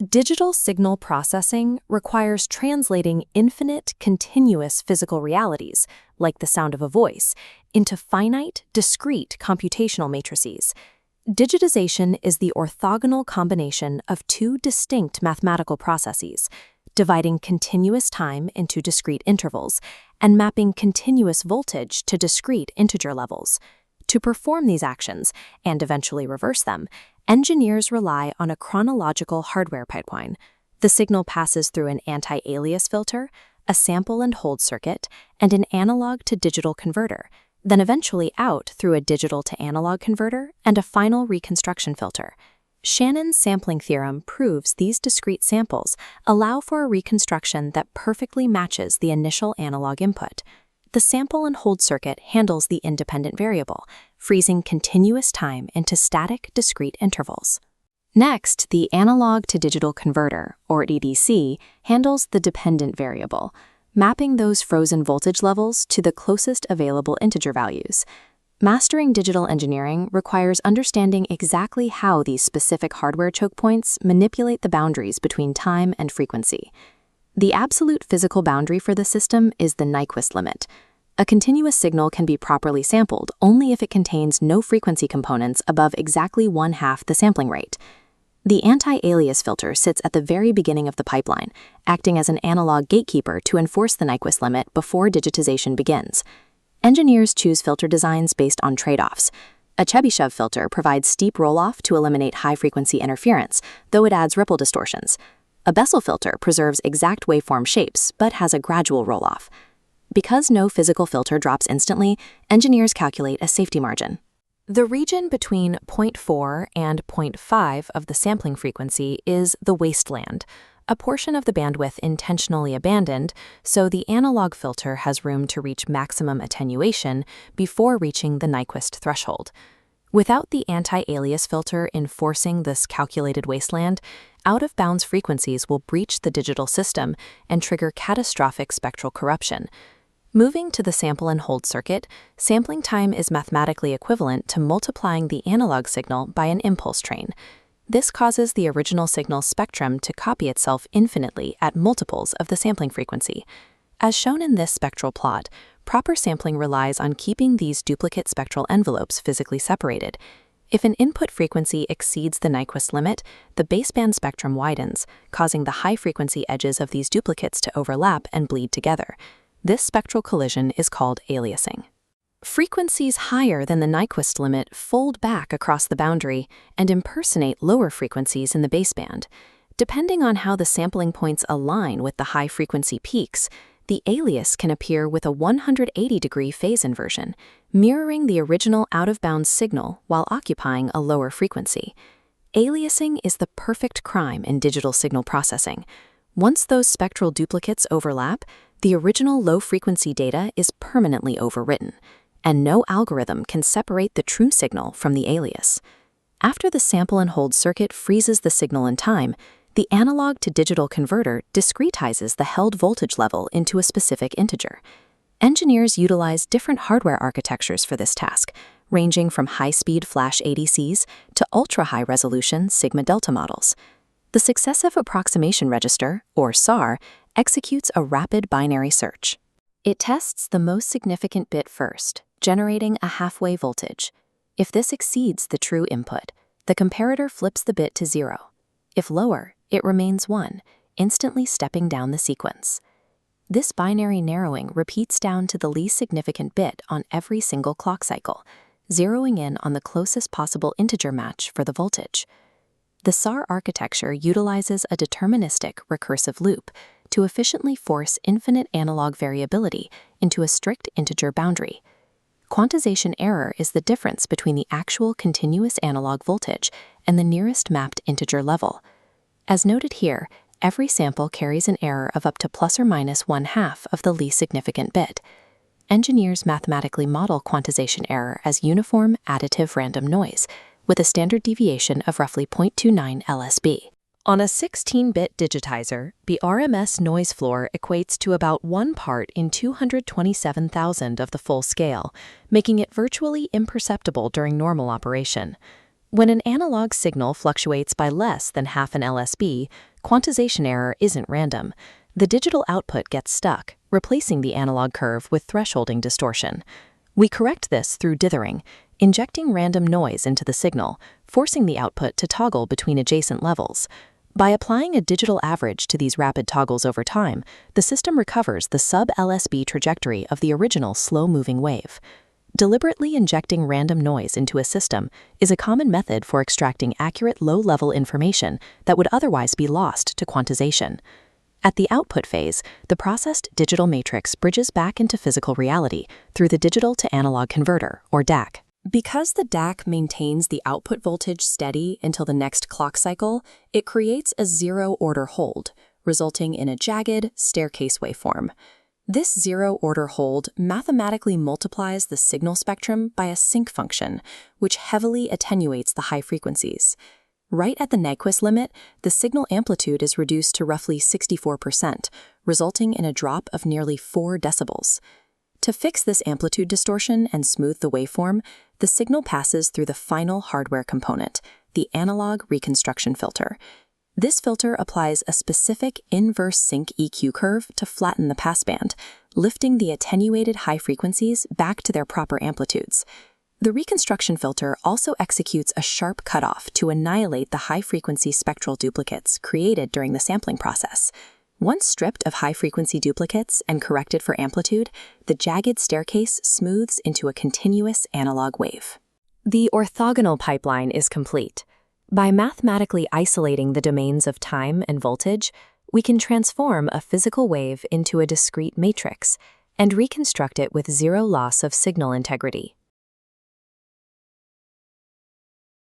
Digital signal processing requires translating infinite, continuous physical realities, like the sound of a voice, into finite, discrete computational matrices. Digitization is the orthogonal combination of two distinct mathematical processes, dividing continuous time into discrete intervals and mapping continuous voltage to discrete integer levels. To perform these actions, and eventually reverse them, engineers rely on a chronological hardware pipeline. The signal passes through an anti-alias filter, a sample and hold circuit, and an analog-to-digital converter, then eventually out through a digital-to-analog converter and a final reconstruction filter. Shannon's sampling theorem proves these discrete samples allow for a reconstruction that perfectly matches the initial analog input. The sample and hold circuit handles the independent variable, freezing continuous time into static, discrete intervals. Next, the analog-to-digital converter, or ADC, handles the dependent variable, mapping those frozen voltage levels to the closest available integer values. Mastering digital engineering requires understanding exactly how these specific hardware choke points manipulate the boundaries between time and frequency. The absolute physical boundary for the system is the Nyquist limit. A continuous signal can be properly sampled only if it contains no frequency components above exactly 1/2 the sampling rate. The anti-alias filter sits at the very beginning of the pipeline, acting as an analog gatekeeper to enforce the Nyquist limit before digitization begins. Engineers choose filter designs based on trade-offs. A Chebyshev filter provides steep roll-off to eliminate high-frequency interference, though it adds ripple distortions. A Bessel filter preserves exact waveform shapes, but has a gradual roll-off. Because no physical filter drops instantly, engineers calculate a safety margin. The region between 0.4 and 0.5 of the sampling frequency is the wasteland, a portion of the bandwidth intentionally abandoned, so the analog filter has room to reach maximum attenuation before reaching the Nyquist threshold. Without the anti-alias filter enforcing this calculated wasteland, out-of-bounds frequencies will breach the digital system and trigger catastrophic spectral corruption. Moving to the sample and hold circuit, sampling time is mathematically equivalent to multiplying the analog signal by an impulse train. This causes the original signal spectrum to copy itself infinitely at multiples of the sampling frequency. As shown in this spectral plot, proper sampling relies on keeping these duplicate spectral envelopes physically separated. If an input frequency exceeds the Nyquist limit, the baseband spectrum widens, causing the high-frequency edges of these duplicates to overlap and bleed together. This spectral collision is called aliasing. Frequencies higher than the Nyquist limit fold back across the boundary and impersonate lower frequencies in the baseband. Depending on how the sampling points align with the high-frequency peaks, the alias can appear with a 180-degree phase inversion, mirroring the original out-of-bounds signal while occupying a lower frequency. Aliasing is the perfect crime in digital signal processing. Once those spectral duplicates overlap, the original low-frequency data is permanently overwritten, and no algorithm can separate the true signal from the alias. After the sample and hold circuit freezes the signal in time, the analog-to-digital converter discretizes the held voltage level into a specific integer. Engineers utilize different hardware architectures for this task, ranging from high-speed flash ADCs to ultra-high-resolution sigma-delta models. The Successive Approximation Register, or SAR, executes a rapid binary search. It tests the most significant bit first, generating a halfway voltage. If this exceeds the true input, the comparator flips the bit to 0. If lower, it remains 1, instantly stepping down the sequence. This binary narrowing repeats down to the least significant bit on every single clock cycle, zeroing in on the closest possible integer match for the voltage. The SAR architecture utilizes a deterministic recursive loop to efficiently force infinite analog variability into a strict integer boundary. Quantization error is the difference between the actual continuous analog voltage and the nearest mapped integer level. As noted here, every sample carries an error of up to plus or minus 1/2 of the least significant bit. Engineers mathematically model quantization error as uniform additive random noise, with a standard deviation of roughly 0.29 lsb. On a 16-bit digitizer, the RMS noise floor equates to about 1 part in 227,000 of the full scale, making it virtually imperceptible during normal operation. When an analog signal fluctuates by less than half an LSB, quantization error isn't random. The digital output gets stuck, replacing the analog curve with thresholding distortion. We correct this through dithering, injecting random noise into the signal, forcing the output to toggle between adjacent levels. By applying a digital average to these rapid toggles over time, the system recovers the sub-LSB trajectory of the original slow-moving wave. Deliberately injecting random noise into a system is a common method for extracting accurate low-level information that would otherwise be lost to quantization. At the output phase, the processed digital matrix bridges back into physical reality through the digital-to-analog converter, or DAC. Because the DAC maintains the output voltage steady until the next clock cycle, it creates a zero-order hold, resulting in a jagged, staircase waveform. This zero-order hold mathematically multiplies the signal spectrum by a Sinc function, which heavily attenuates the high frequencies. Right at the Nyquist limit, the signal amplitude is reduced to roughly 64%, resulting in a drop of nearly 4 decibels. To fix this amplitude distortion and smooth the waveform, the signal passes through the final hardware component, the analog reconstruction filter. This filter applies a specific inverse Sinc EQ curve to flatten the passband, lifting the attenuated high frequencies back to their proper amplitudes. The reconstruction filter also executes a sharp cutoff to annihilate the high-frequency spectral duplicates created during the sampling process. Once stripped of high-frequency duplicates and corrected for amplitude, the jagged staircase smooths into a continuous analog wave. The orthogonal pipeline is complete. By mathematically isolating the domains of time and voltage, we can transform a physical wave into a discrete matrix and reconstruct it with zero loss of signal integrity.